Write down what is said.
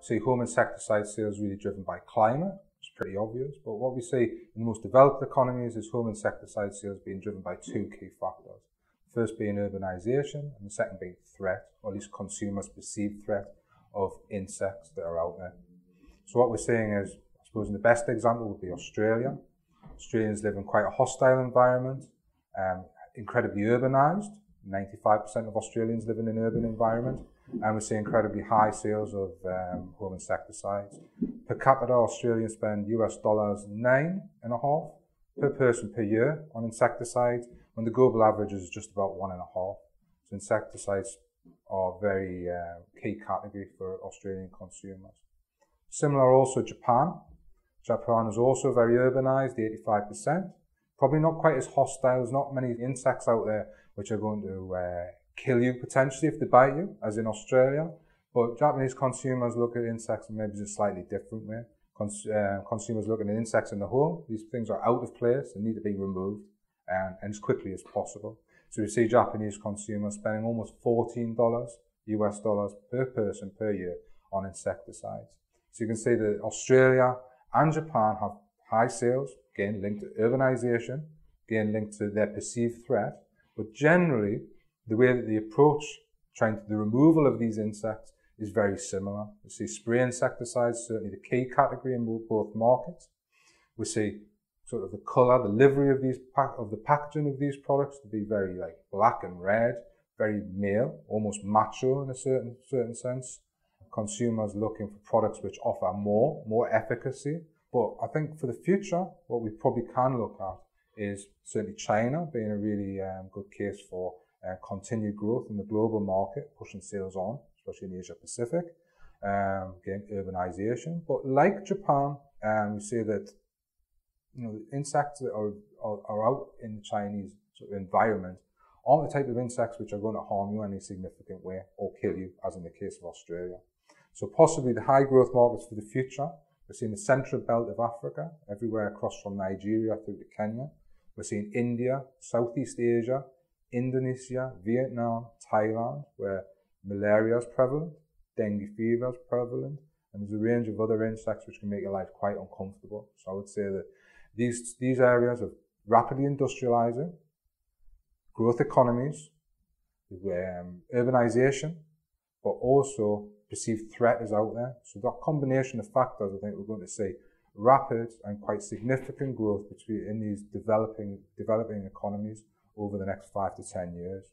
see home insecticide sales really driven by climate. It's pretty obvious. But what we see in the most developed economies is home insecticide sales being driven by two key factors. First being urbanization, and the second being threat, or at least consumers' perceived threat of insects that are out there. So what we're seeing is, I suppose the best example would be Australia. Australians live in quite a hostile environment, incredibly urbanized. 95% of Australians live in an urban environment, and we see incredibly high sales of home insecticides. Per capita, Australians spend US dollars $9.5 per person per year on insecticides, when the global average is just about 1.5. So insecticides are a very key category for Australian consumers. Similar also Japan. Japan is also very urbanized, 85%. Probably not quite as hostile. There's not many insects out there which are going to kill you potentially if they bite you, as in Australia. But Japanese consumers look at insects in maybe a slightly different way. Consumers look at insects in the home. These things are out of place and need to be removed, and as quickly as possible. So we see Japanese consumers spending almost $14 US dollars per person per year on insecticides. So you can see that Australia and Japan have high sales, again linked to urbanization, again linked to their perceived threat. But generally, the way that they approach the removal of these insects is very similar. We see spray insecticides, certainly the key category in both markets. We see sort of the colour, the livery of the packaging of these products to be very like black and red, very male, almost macho in a certain sense. Consumers looking for products which offer more efficacy. But I think for the future, what we probably can look at is certainly China being a really good case for continued growth in the global market, pushing sales on, especially in Asia Pacific. Again, urbanization. But like Japan, we see that the insects that are out in the Chinese sort of environment aren't the type of insects which are going to harm you in any significant way or kill you, as in the case of Australia. So possibly the high growth markets for the future, we're seeing the central belt of Africa, everywhere across from Nigeria through to Kenya. We're seeing India, Southeast Asia, Indonesia, Vietnam, Thailand, where malaria is prevalent, dengue fever is prevalent, and there's a range of other insects which can make your life quite uncomfortable. So I would say that these areas of rapidly industrializing, growth economies, urbanization, but also perceived threat is out there. So that combination of factors, I think we're going to see rapid and quite significant growth in these developing economies over the next 5 to 10 years.